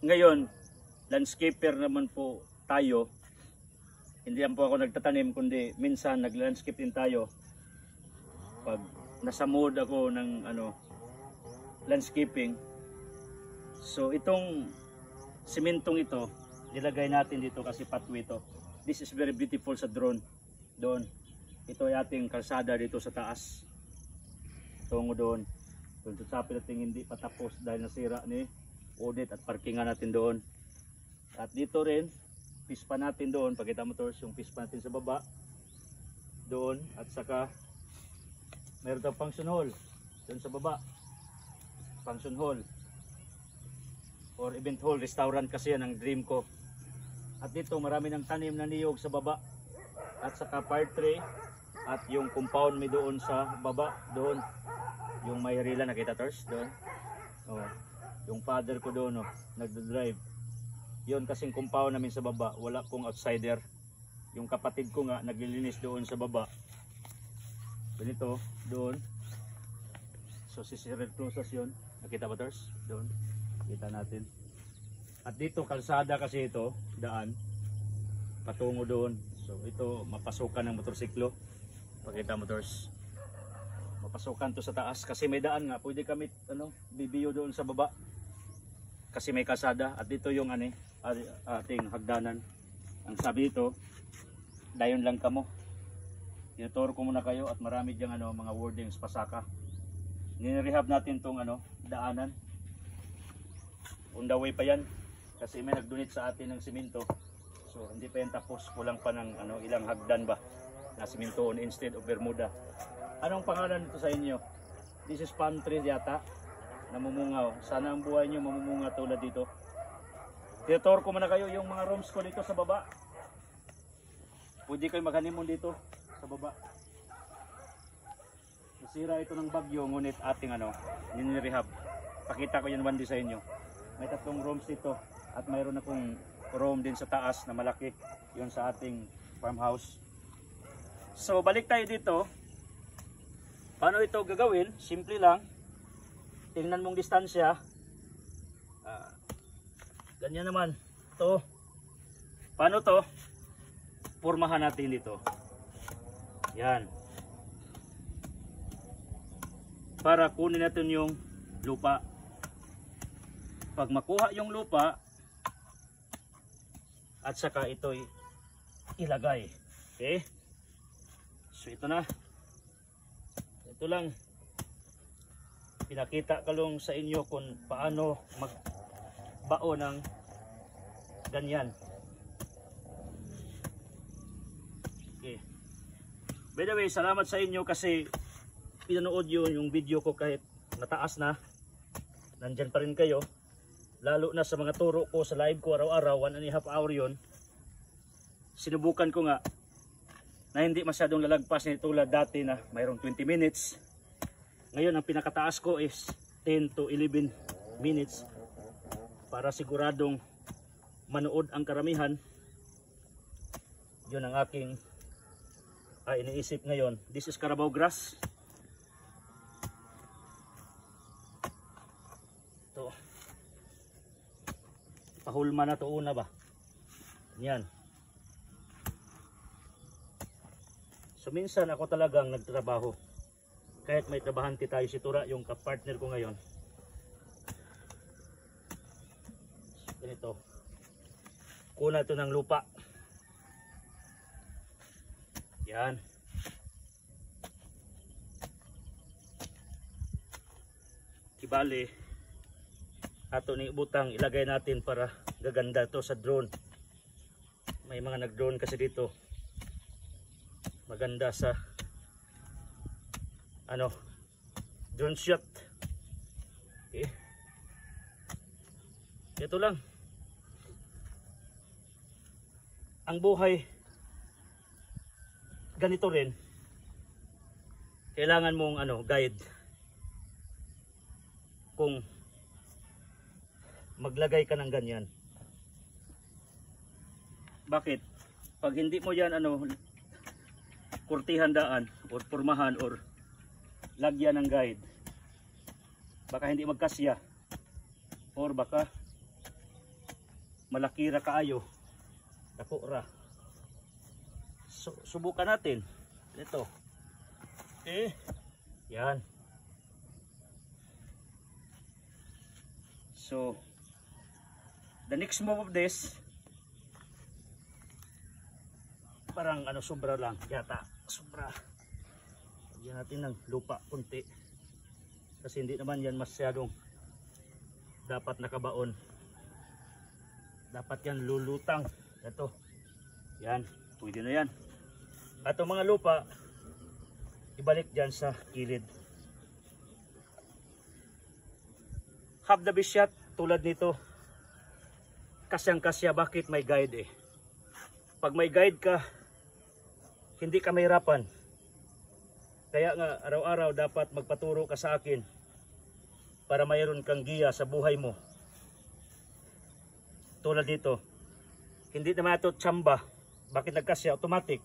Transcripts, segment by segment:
Ngayon, landscaper naman po tayo. Hindi lang po ako nagtatanim, kundi minsan nag-landscape din tayo. Pag nasa mood ako ng landscaping. So itong simentong ito, nilagay natin dito kasi pathway ito. This is very beautiful sa drone. Doon. Ito ay ating kalsada dito sa taas. Tungo doon. Doon sa natin hindi patapos dahil nasira ni audit at parkingan natin doon. At dito rin, pispa natin doon. Pakita mo tours yung pispa natin sa baba. Doon. At saka mayroon tayong function hall. Doon sa baba. Function hall. Or event hall. Restaurant kasi yan ang dream ko. At dito marami ng tanim na niyog sa baba. At saka fire tray. At yung compound may doon sa baba. Doon. Yung may rila nakita tours. Doon. Oh. Yung father ko doon nagdadrive. Yun kasing compound namin sa baba, wala pong outsider. Yung kapatid ko nga naglilinis doon sa baba. Ganito, doon. So si Sir Cruzas yun. Nakita ba ters? Doon. Kita natin. At dito kalsada kasi ito, daan. Patungo doon. So ito mapasukan ng motorsiklo. Pakita mo ters. Mapasukan to sa taas kasi may daan nga. Pwede kami bibiyo doon sa baba. Kasi may kalsada at dito yung ating hagdanan. Ang sabi dito, dayon lang kamo. Tinuturo ko muna kayo at marami diyang mga wordings pasaka. Nirehab natin tong daanan. On the way pa yan kasi may nagdonate sa atin ng simento. So hindi pa yan tapos, kulang pa ng ilang hagdan ba na simento instead of Bermuda. Anong pangalan nito sa inyo? This is palm tree yata. Namumungaw. Sana ang buhay nyo mamumunga tulad dito. Tinuturo ko muna kayo yung mga rooms ko dito sa baba. Pwede kayo mag-honeymoon dito sa baba. Nasira ito ng bagyo ngunit ating nirehab. Pakita ko yan one day sa inyo. May 3 rooms dito at mayroon akong room din sa taas na malaki. Yun sa ating farmhouse. So balik tayo dito. Paano ito gagawin? Simple lang. Tingnan mong distansya. Ganyan naman. Ito. Paano to? Pormahan natin dito. Yan. Para kunin natin yung lupa. Pag makuha yung lupa, at saka ito ilagay. Okay? So ito na. Ito lang. Pinakita ko lang sa inyo kung paano magbao ng ganyan. Okay. By the way, salamat sa inyo kasi pinanood yun yung video ko kahit nataas na. Nandyan pa rin kayo. Lalo na sa mga turo ko sa live ko araw-araw, 1.5 hour yun. Sinubukan ko nga na hindi masyadong lalagpas na tulad dati na mayroong 20 minutes. Ngayon ang pinakataas ko is 10 to 11 minutes para siguradong manood ang karamihan. Yun ang aking iniisip ngayon. This is Carabao grass. Ito. Pahulma na to una ba? Yan. So minsan ako talagang nagtrabaho. Kahit may trabahante tayo, si Tura yung kapartner ko ngayon. Ganito. Kuna ito ng lupa. Yan. Ibali. Ato ni butang ilagay natin para gaganda to sa drone. May mga nag-drone kasi dito. Maganda sa drone shot. Okay. Ito lang. Ang buhay ganito rin. Kailangan mong guide. Kung maglagay ka ng ganyan. Bakit? Pag hindi mo yan kurtihan daan or pormahan or lagyan ng guide, baka hindi magkasya or baka malaki ra kaayo. Dako ra. So, subukan natin. Ito. Okay. Yan. So, the next move of this, parang ano, sobra lang. Yata, sobra. Lagyan natin ng lupa kunti. Kasi hindi naman yan masyadong dapat nakabaon. Dapat yan lulutang. Ito. Yan. Pwede na yan. At ang mga lupa, ibalik dyan sa kilid. Half the base shot tulad nito. Kasyang-kasya. Bakit may guide eh? Pag may guide ka, hindi ka mahirapan. Kaya nga araw-araw dapat magpaturo ka sa akin para mayroon kang giya sa buhay mo. Tulad dito. Hindi naman ito tsamba. Bakit nagkasya? Automatic.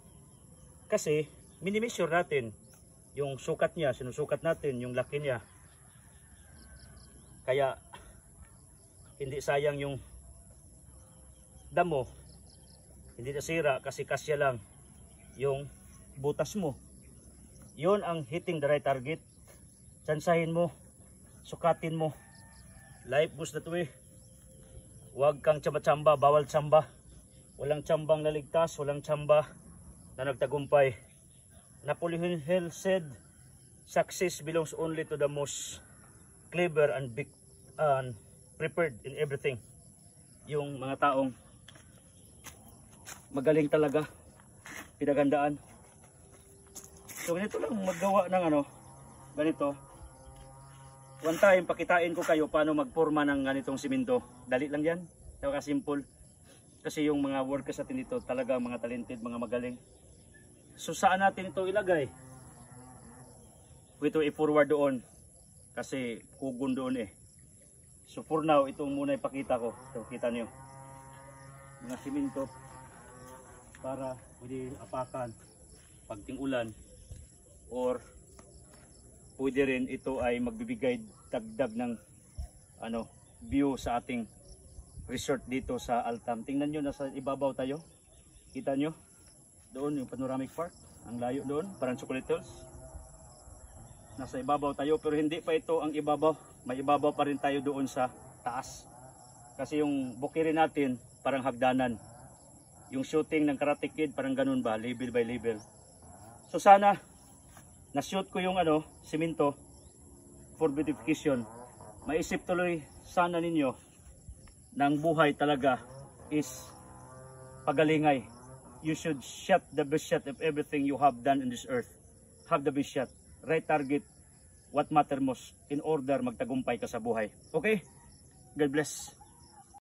Kasi minimeasure natin yung sukat niya. Sinusukat natin yung laki niya. Kaya hindi sayang yung damo. Hindi nasira kasi kasya lang yung butas mo. Yun ang hitting the right target. Tsansahin mo. Sukatin mo. Life goes that way. Huwag kang tsamba-tsamba. Bawal tsamba. Walang tsambang naligtas. Walang tsamba na nagtagumpay. Napoleon Hill said, success belongs only to the most clever and big and prepared in everything. Yung mga taong magaling talaga, pinaghandaan. So ganito lang maggawa ng ano, ganito. One time pakitain ko kayo paano magporma ng ganitong simento. Dali lang yan, simple. Kasi yung mga workers natin dito talaga mga talented, mga magaling. So saan natin ito ilagay? Ito i-forward doon kasi kugon doon eh. So for now, ito muna ipakita ko. So kita nyo mga simento para pwede apakan pag ting-ulan, or pwede rin ito ay magbibigay dagdag ng ano, view sa ating resort dito sa Altam. Tingnan nyo, nasa ibabaw tayo. Kita nyo doon yung panoramic park, ang layo doon, parang Chocolate Hills. Nasa ibabaw tayo, pero hindi pa ito ang ibabaw. May ibabaw pa rin tayo doon sa taas. Kasi yung bukirin natin parang hagdanan. Yung shooting ng Karate Kid parang ganun ba, level by level. So sana na-shoot ko yung ano, simento for beautification. Maisip tuloy sana ninyo ng buhay talaga is pagalingay. You should shot the best shot of everything you have done in this earth. Have the best shot. Right target. What matter most in order magtagumpay ka sa buhay. Okay? God bless.